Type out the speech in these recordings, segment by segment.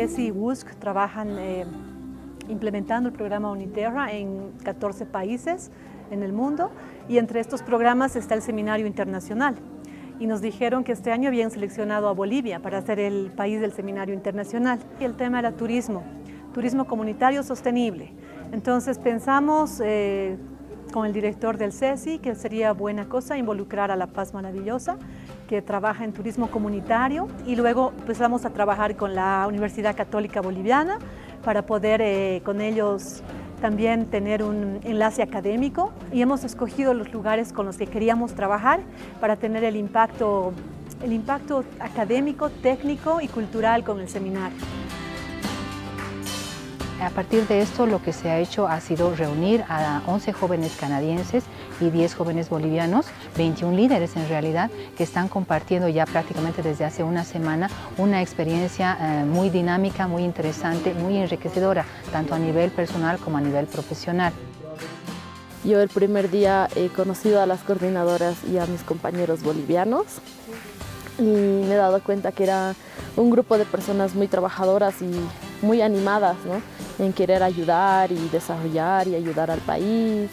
CESI y WUSC trabajan implementando el programa Uniterra en 14 países en el mundo, y entre estos programas está el Seminario Internacional. Y nos dijeron que este año habían seleccionado a Bolivia para ser el país del Seminario Internacional. Y el tema era turismo comunitario sostenible. Entonces pensamos con el director del CESI que sería buena cosa involucrar a La Paz Maravillosa, que trabaja en turismo comunitario, y luego empezamos a trabajar con la Universidad Católica Boliviana para poder con ellos también tener un enlace académico, y hemos escogido los lugares con los que queríamos trabajar para tener el impacto académico, técnico y cultural con el seminario. A partir de esto, lo que se ha hecho ha sido reunir a 11 jóvenes canadienses y 10 jóvenes bolivianos, 21 líderes en realidad, que están compartiendo ya prácticamente desde hace una semana una experiencia muy dinámica, muy interesante, muy enriquecedora, tanto a nivel personal como a nivel profesional. Yo el primer día he conocido a las coordinadoras y a mis compañeros bolivianos y me he dado cuenta que era un grupo de personas muy trabajadoras y muy animadas, ¿no?, en querer ayudar y desarrollar y ayudar al país.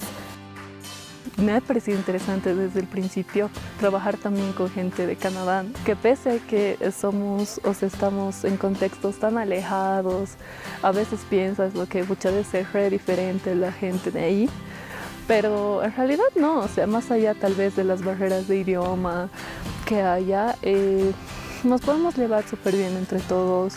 Me ha parecido interesante desde el principio trabajar también con gente de Canadá, que pese a que estamos en contextos tan alejados, a veces piensas lo que muchas veces es re diferente la gente de ahí, pero en realidad no, o sea, más allá tal vez de las barreras de idioma que haya, nos podemos llevar súper bien entre todos.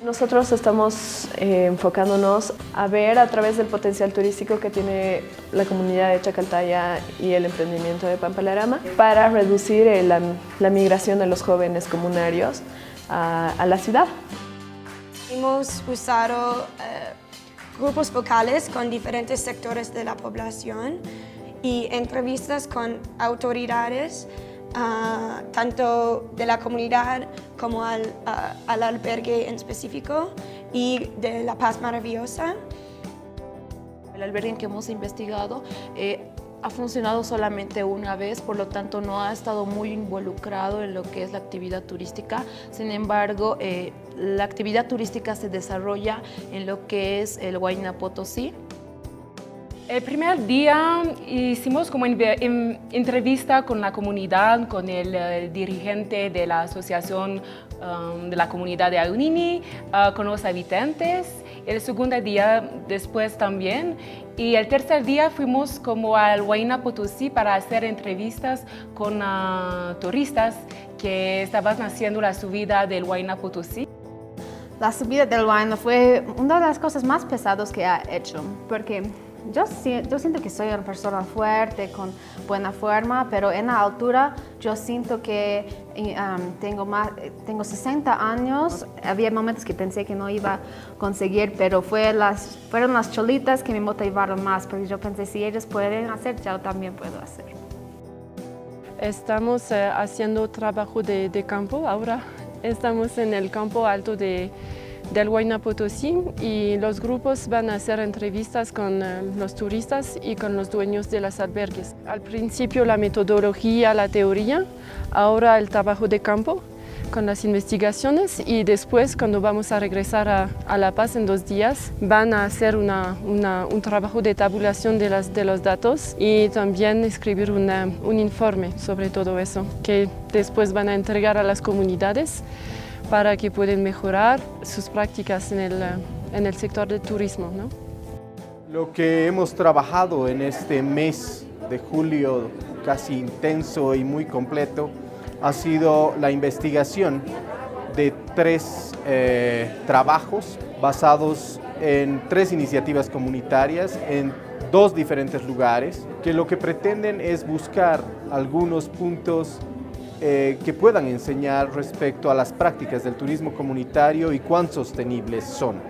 Nosotros estamos enfocándonos a ver a través del potencial turístico que tiene la comunidad de Chacaltaya y el emprendimiento de Pampalarama para reducir la migración de los jóvenes comunarios a la ciudad. Hemos usado grupos vocales con diferentes sectores de la población y entrevistas con autoridades tanto de la comunidad como al albergue en específico y de La Paz Maravillosa. El albergue en que hemos investigado ha funcionado solamente una vez, por lo tanto no ha estado muy involucrado en lo que es la actividad turística. Sin embargo, la actividad turística se desarrolla en lo que es el Huayna Potosí. El primer día hicimos como entrevista con la comunidad, con el dirigente de la asociación de la comunidad de Aunini, con los habitantes. El segundo día después también. Y el tercer día fuimos como al Huayna Potosí para hacer entrevistas con turistas que estaban haciendo la subida del Huayna Potosí. La subida del Huayna fue una de las cosas más pesadas que he hecho, porque yo siento que soy una persona fuerte, con buena forma, pero en la altura yo siento que tengo 60 años. Había momentos que pensé que no iba a conseguir, pero fueron las cholitas que me motivaron más, porque yo pensé, si ellos pueden hacer, yo también puedo hacer. Estamos haciendo trabajo de campo ahora. Estamos en el campo alto del Huayna Potosí y los grupos van a hacer entrevistas con los turistas y con los dueños de los albergues. Al principio la metodología, la teoría, ahora el trabajo de campo con las investigaciones, y después cuando vamos a regresar a La Paz en 2 días van a hacer un trabajo de tabulación de los datos y también escribir un informe sobre todo eso que después van a entregar a las comunidades para que puedan mejorar sus prácticas en el sector del turismo, ¿no? Lo que hemos trabajado en este mes de julio casi intenso y muy completo ha sido la investigación de 3 trabajos basados en 3 iniciativas comunitarias en 2 diferentes lugares, que lo que pretenden es buscar algunos puntos que puedan enseñar respecto a las prácticas del turismo comunitario y cuán sostenibles son.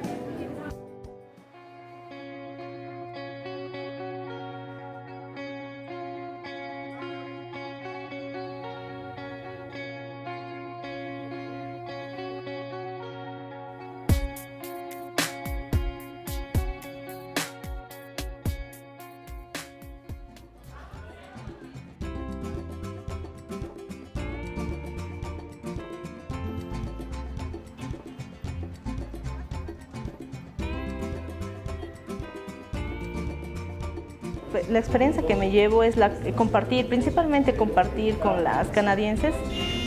La experiencia que me llevo es compartir, principalmente compartir con las canadienses,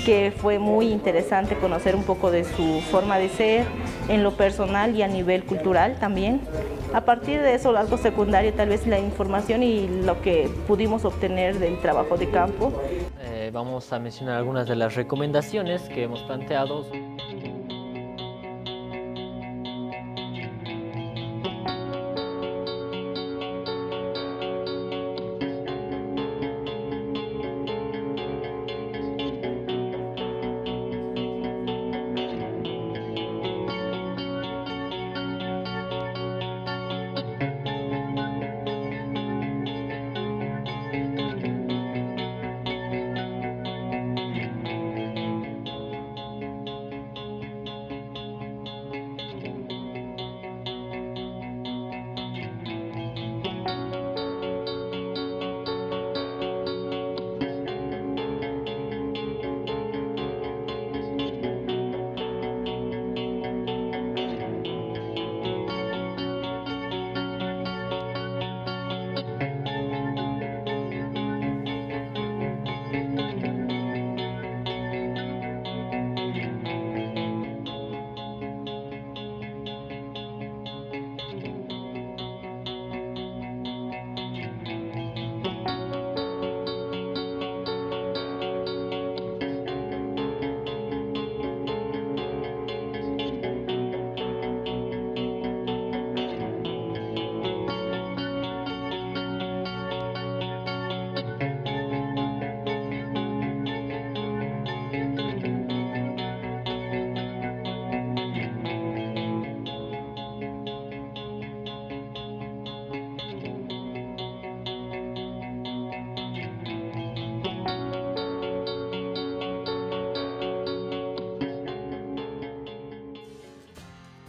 que fue muy interesante conocer un poco de su forma de ser en lo personal y a nivel cultural también. A partir de eso, algo secundario, tal vez la información y lo que pudimos obtener del trabajo de campo. Vamos a mencionar algunas de las recomendaciones que hemos planteado.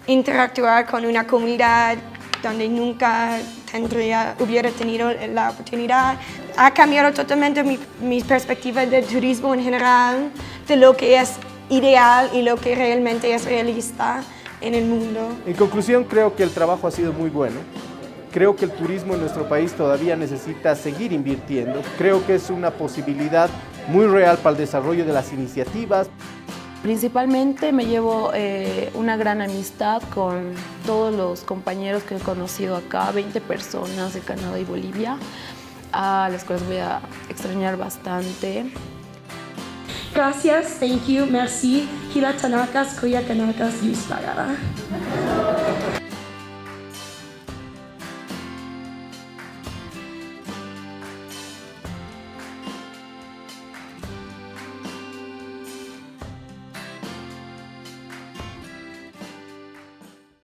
Interactuar con una comunidad donde nunca hubiera tenido la oportunidad. Ha cambiado totalmente mi perspectiva del turismo en general, de lo que es ideal y lo que realmente es realista en el mundo. En conclusión, creo que el trabajo ha sido muy bueno. Creo que el turismo en nuestro país todavía necesita seguir invirtiendo. Creo que es una posibilidad muy real para el desarrollo de las iniciativas. Principalmente me llevo una gran amistad con todos los compañeros que he conocido acá, 20 personas de Canadá y Bolivia, a las cuales voy a extrañar bastante. Gracias, thank you, merci, Hila Tanakas, Koya Kanakas, Yusbagara.